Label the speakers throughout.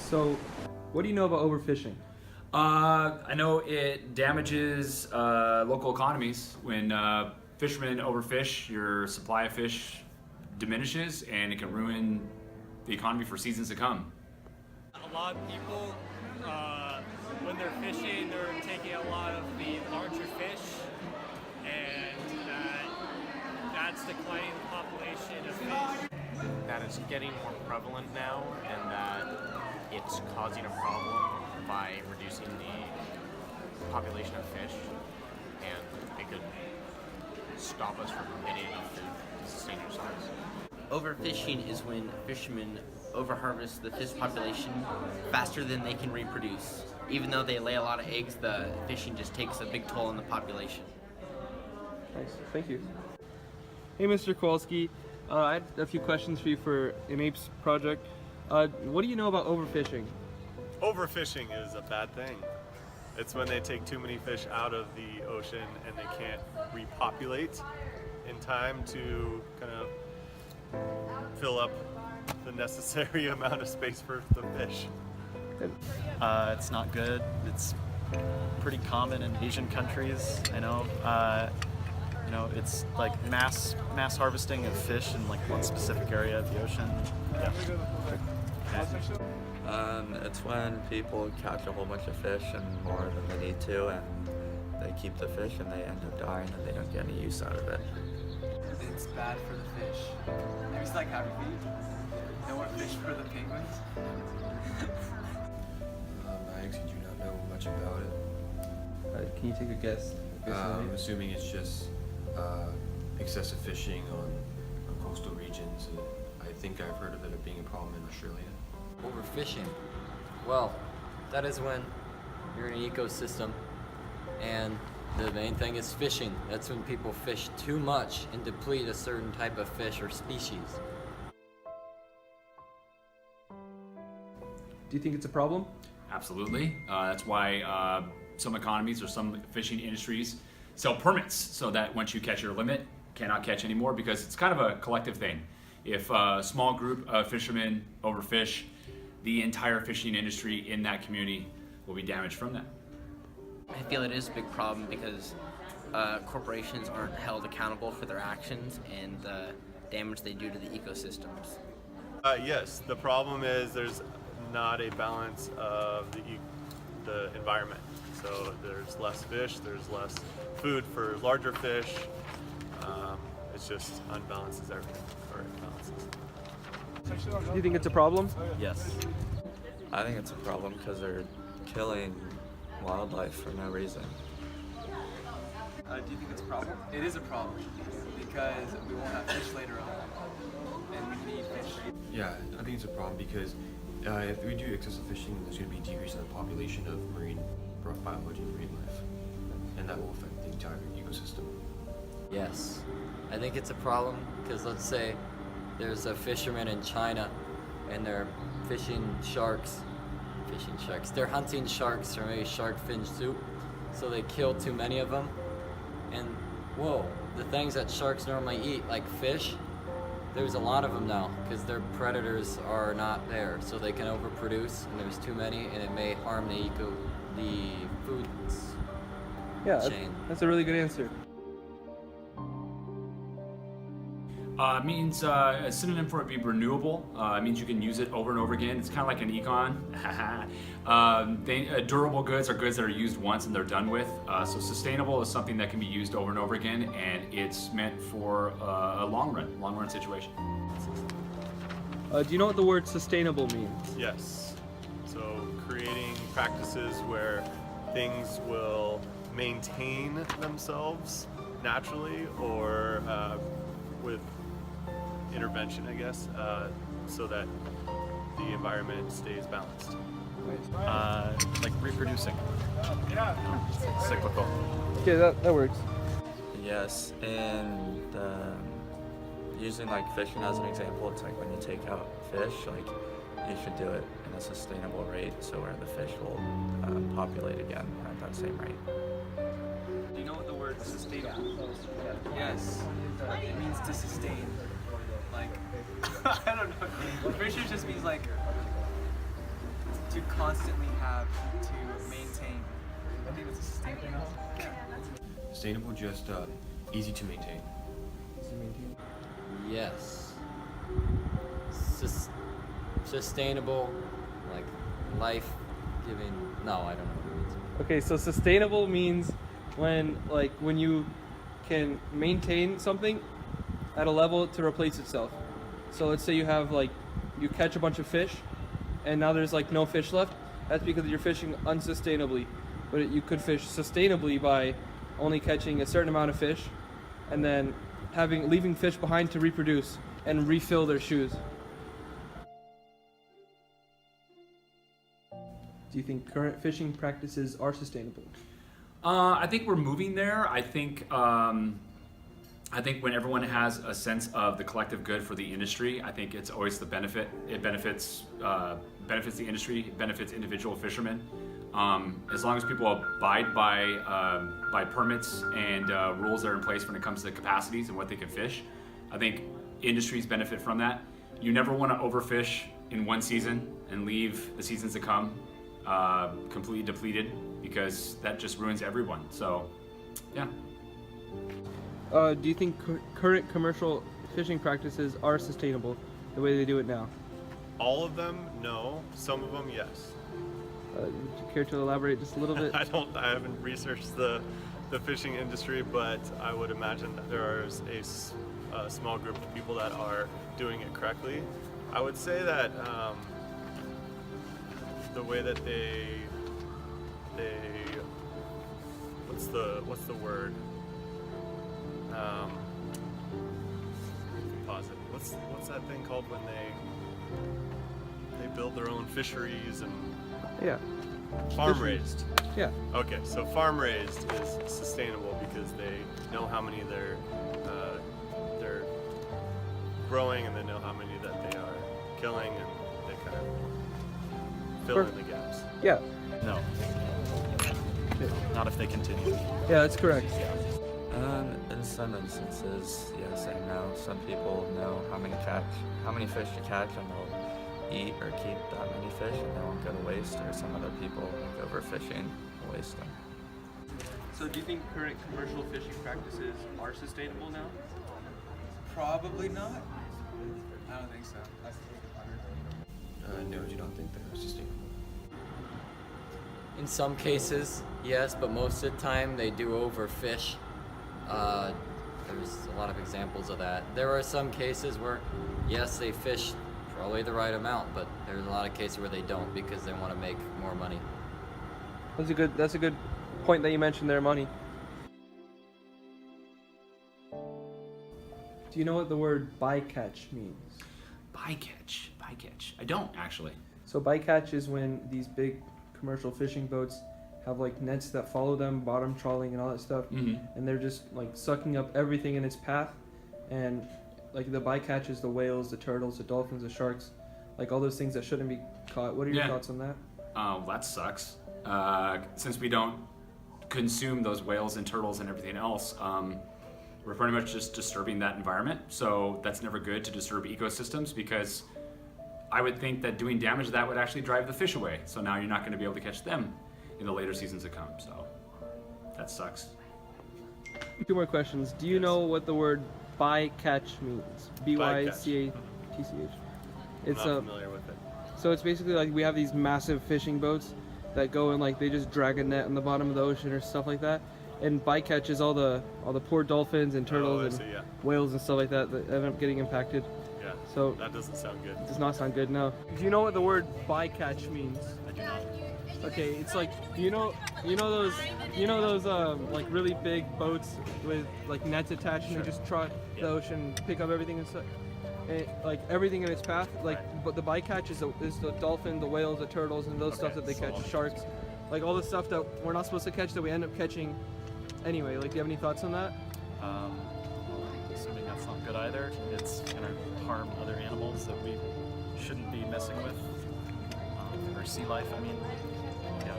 Speaker 1: So, what do you know about overfishing?
Speaker 2: I know it damages local economies. When fishermen overfish, your supply of fish diminishes, and it can ruin the economy for seasons to come.
Speaker 3: A lot of people, when they're fishing, they're taking a lot of the larger fish, and that's declining the population of fish.
Speaker 4: That is getting more prevalent now, and that it's causing a problem by reducing the population of fish, and it could stop us from getting enough food to sustain ourselves.
Speaker 5: Overfishing is when fishermen overharvest the fish population faster than they can reproduce. Even though they lay a lot of eggs, the fishing just takes a big toll on the population.
Speaker 1: Nice, thank you. Hey, Mr. Kowalski, I had a few questions for you for an APES project. What do you know about overfishing?
Speaker 6: Overfishing is a bad thing. It's when they take too many fish out of the ocean and they can't repopulate in time to kind of fill up the necessary amount of space for the fish.
Speaker 7: It's not good. It's pretty common in Asian countries. I know. It's like mass harvesting of fish in like one specific area of the ocean. Yeah.
Speaker 8: It's when people catch a whole bunch of fish and more than they need to, and they keep the fish and they end up dying and they don't get any use out of it.
Speaker 9: It's bad for the fish. Have you seen like Happy Feet? No more fish for the penguins?
Speaker 10: I actually do not know much about it.
Speaker 1: Can you take a guess?
Speaker 10: I'm assuming it's just excessive fishing on coastal regions. I think I've heard of it being a problem in Australia.
Speaker 11: Overfishing. Well, that is when you're in an ecosystem and the main thing is fishing. That's when people fish too much and deplete a certain type of fish or species.
Speaker 1: Do you think it's a problem?
Speaker 2: Absolutely. That's why some economies or some fishing industries sell permits, so that once you catch your limit, cannot catch anymore, because it's kind of a collective thing. If a small group of fishermen overfish, the entire fishing industry in that community will be damaged from that.
Speaker 5: I feel it is a big problem because corporations aren't held accountable for their actions and the damage they do to the ecosystems.
Speaker 6: Yes, the problem is there's not a balance of the environment. So there's less fish, there's less food for larger fish. It's just unbalances everything, or imbalances.
Speaker 1: Do you think it's a problem?
Speaker 7: Yes.
Speaker 8: I think it's a problem because they're killing wildlife for no reason.
Speaker 9: Do you think it's a problem? It is a problem because we won't have fish later on, and we need fish.
Speaker 10: Yeah, I think it's a problem because if we do excessive fishing, there's going to be a decrease in the population of marine biology and marine life, and that will affect the entire ecosystem.
Speaker 11: Yes. I think it's a problem because let's say there's a fisherman in China and they're fishing sharks. They're hunting sharks for maybe shark fin soup, so they kill too many of them. And whoa, the things that sharks normally eat, like fish, there's a lot of them now because their predators are not there, so they can overproduce, and there's too many, and it may harm the food chain.
Speaker 1: That's a really good answer.
Speaker 2: It means a synonym for it would be renewable. It means you can use it over and over again. It's kind of like an econ. Durable goods are goods that are used once and they're done with. So sustainable is something that can be used over and over again, and it's meant for a long run situation.
Speaker 1: Do you know what the word sustainable means?
Speaker 6: Yes. So creating practices where things will maintain themselves naturally or with intervention, I guess, so that the environment stays balanced.
Speaker 7: Like reproducing. It's cyclical.
Speaker 1: Okay, that works.
Speaker 8: Yes, and using like fishing as an example, it's like when you take out fish, like you should do it in a sustainable rate so where the fish will populate again at that same rate.
Speaker 9: Do you know what the word sustainable? Yes. It means to sustain. Like, I don't know. Pretty sure it just means like to constantly have to maintain. I think it's sustainable.
Speaker 10: Sustainable, just easy to maintain.
Speaker 11: Yes. Sustainable, like life-giving. No, I don't know what it means.
Speaker 1: Okay, so sustainable means when you can maintain something at a level to replace itself. So let's say you have you catch a bunch of fish and now there's no fish left. That's because you're fishing unsustainably. But you could fish sustainably by only catching a certain amount of fish and then leaving fish behind to reproduce and refill their shoes. Do you think current fishing practices are sustainable?
Speaker 2: I think we're moving there. I think when everyone has a sense of the collective good for the industry, I think it's always the benefit. It benefits the industry. It benefits individual fishermen. As long as people abide by permits and rules that are in place when it comes to capacities and what they can fish, I think industries benefit from that. You never want to overfish in one season and leave the seasons to come completely depleted, because that just ruins everyone. So, yeah.
Speaker 1: Do you think current commercial fishing practices are sustainable the way they do it now?
Speaker 6: All of them, no. Some of them, yes.
Speaker 1: Would you care to elaborate just a little bit?
Speaker 6: I haven't researched the fishing industry, but I would imagine that there is a small group of people that are doing it correctly. I would say that the way that they what's the word? Pause it. What's that thing called when they build their own fisheries and
Speaker 1: Yeah.
Speaker 6: farm raised?
Speaker 1: Yeah.
Speaker 6: Okay, so farm raised is sustainable because they know how many they're growing, and they know how many that they are killing, and they kind of fill in the gaps.
Speaker 1: Yeah.
Speaker 7: No. Not if they continue.
Speaker 1: Yeah, that's correct.
Speaker 8: In some instances, yes and no. Some people know how many fish to catch, and they'll eat or keep that many fish, and they won't go to waste. Or some other people, like overfishing, waste them.
Speaker 1: So do you think current commercial fishing practices are sustainable now?
Speaker 9: Probably not. I don't think so.
Speaker 10: No, I do not think they're sustainable.
Speaker 11: In some cases, yes, but most of the time they do overfish. There's a lot of examples of that. There are some cases where, yes, they fish probably the right amount, but there's a lot of cases where they don't because they want to make more money.
Speaker 1: That's a good point that you mentioned there, money. Do you know what the word bycatch means?
Speaker 2: Bycatch. I don't actually.
Speaker 1: So bycatch is when these big commercial fishing boats have nets that follow them, bottom trawling and all that stuff, and they're just sucking up everything in its path, and the bycatch is the whales, the turtles, the dolphins, the sharks, all those things that shouldn't be caught. What are your thoughts on that?
Speaker 2: That sucks. Since we don't consume those whales and turtles and everything else, we're pretty much just disturbing that environment. So that's never good to disturb ecosystems, because I would think that doing damage to that would actually drive the fish away. So now you're not going to be able to catch them in the later seasons to come. So that sucks.
Speaker 1: 2 more questions. Do you know what the word bycatch means? B-Y-C-A-T-C-H.
Speaker 6: I'm not familiar with it.
Speaker 1: So it's basically we have these massive fishing boats that go and they just drag a net on the bottom of the ocean or stuff like that. And bycatch is all the poor dolphins and turtles and whales and stuff like that end up getting impacted.
Speaker 6: Yeah.
Speaker 1: So
Speaker 6: that doesn't sound good.
Speaker 1: It does not sound good, no. Do you know what the word bycatch means?
Speaker 6: I do not.
Speaker 1: Okay, it's you know those really big boats with nets attached, and they just trot the ocean and pick up everything and stuff. And, everything in its path, but the bycatch is the dolphin, the whales, the turtles, and those stuff that they catch, sharks, all the stuff that we're not supposed to catch that we end up catching anyway. Do you have any thoughts on that?
Speaker 7: Assuming that's not good either. It's gonna harm other animals that we shouldn't be messing with, or sea life. I mean, yeah.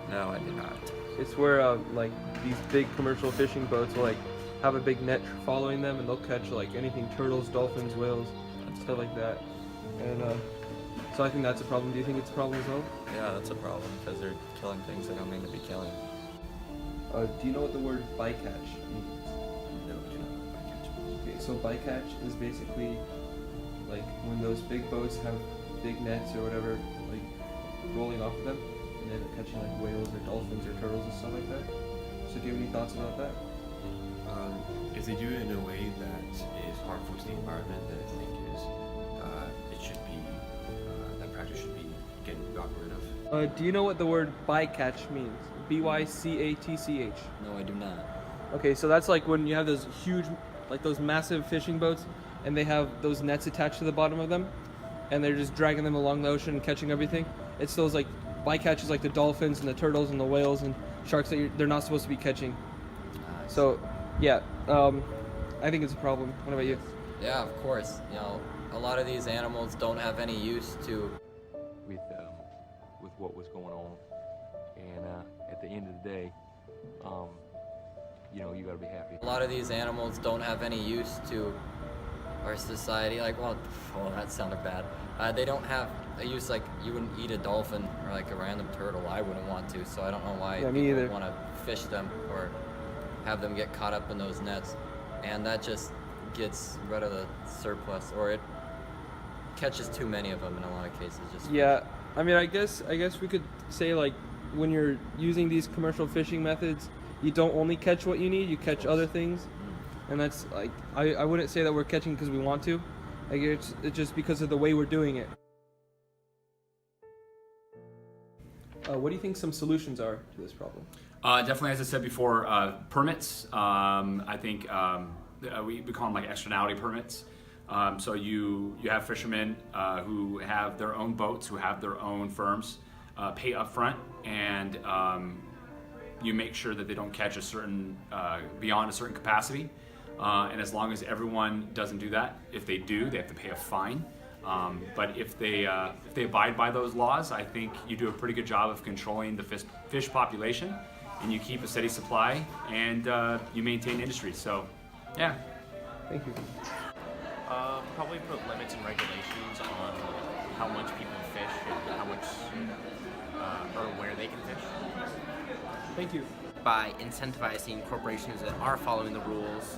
Speaker 8: No, I do not.
Speaker 1: It's where these big commercial fishing boats will have a big net following them, and they'll catch anything, turtles, dolphins, whales, stuff like that. And So I think that's a problem. Do you think it's a problem as well?
Speaker 8: Yeah, that's a problem because they're killing things they don't mean to be killing.
Speaker 1: Do you know what the word bycatch means?
Speaker 10: No, I do not know bycatch.
Speaker 1: Okay, so bycatch is basically like when those big boats have big nets or whatever, like rolling off of them, and then catching like whales or dolphins or turtles and stuff like that. So do you have any thoughts about that?
Speaker 10: If they do it in a way that is harmful to the environment, then I think it should be that practice should be gotten rid of.
Speaker 1: Do you know what the word bycatch means? B-Y-C-A-T-C-H.
Speaker 11: No, I do not.
Speaker 1: Okay, so that's like when you have those huge, like those massive fishing boats, and they have those nets attached to the bottom of them, and they're just dragging them along the ocean and catching everything. It's those like bycatches, like the dolphins and the turtles and the whales and sharks that they're not supposed to be catching. So, yeah, I think it's a problem. What about you?
Speaker 11: Yeah, of course. You know, a lot of these animals don't have any use to.
Speaker 12: With what was going on, and at the end of the day, you got to be happy.
Speaker 11: A lot of these animals don't have any use to our society. Like, well, oh, that sounded bad. They don't have a use. Like, you wouldn't eat a dolphin or like a random turtle. I wouldn't want to. So I don't know why people want to fish them or have them get caught up in those nets, and that just gets rid of the surplus, or it catches too many of them in a lot of cases. Just
Speaker 1: I mean, I guess we could say like when you're using these commercial fishing methods, you don't only catch what you need, you catch other things, and that's like I wouldn't say that we're catching because we want to. Like it's just because of the way we're doing it. What do you think some solutions are to this problem?
Speaker 2: Definitely, as I said before, permits. I think we call them like externality permits. So you have fishermen who have their own boats, who have their own firms, pay up front, and you make sure that they don't catch a certain beyond a certain capacity. And as long as everyone doesn't do that, if they do, they have to pay a fine. But if they abide by those laws, I think you do a pretty good job of controlling the fish population, and you keep a steady supply, and you maintain industry. So, yeah.
Speaker 1: Thank you.
Speaker 4: Probably put limits and regulations on how much people fish and how much or where they can fish.
Speaker 1: Thank you.
Speaker 5: By incentivizing corporations that are following the rules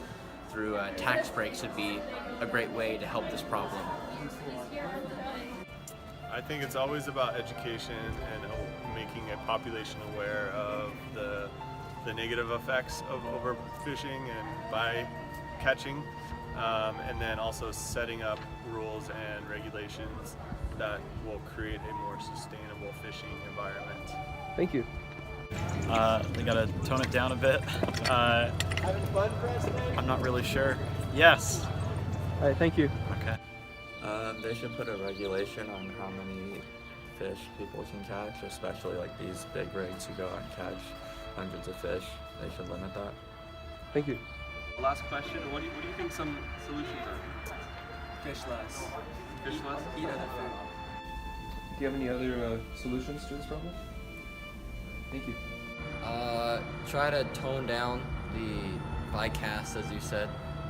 Speaker 5: through tax breaks would be a great way to help this problem.
Speaker 6: I think it's always about education and making a population aware of the negative effects of overfishing and bycatching. And then also setting up rules and regulations that will create a more sustainable fishing environment.
Speaker 1: Thank you.
Speaker 7: They gotta tone it down a bit.
Speaker 9: Having fun, President?
Speaker 7: I'm not really sure. Yes.
Speaker 1: All right, thank you.
Speaker 7: Okay.
Speaker 8: They should put a regulation on how many fish people can catch, especially like these big rigs who go out and catch hundreds of fish. They should limit that.
Speaker 1: Thank you. Last question. What do you think some solutions are?
Speaker 9: Fish less.
Speaker 1: Fish less?
Speaker 9: Eat other food.
Speaker 1: Do you have any other solutions to this problem? Thank you.
Speaker 11: Try to tone down the bycast, as you said,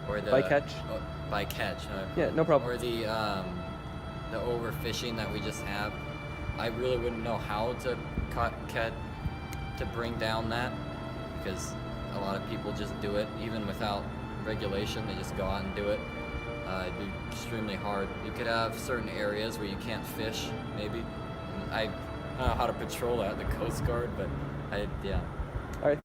Speaker 11: or the
Speaker 1: bycatch.
Speaker 11: Bycatch.
Speaker 1: Yeah, no problem.
Speaker 11: Or the overfishing that we just have. I really wouldn't know how to to bring down that, because a lot of people just do it even without regulation. They just go out and do it. It'd be extremely hard. You could have certain areas where you can't fish, maybe. And I don't know how to patrol that, the Coast Guard, but yeah.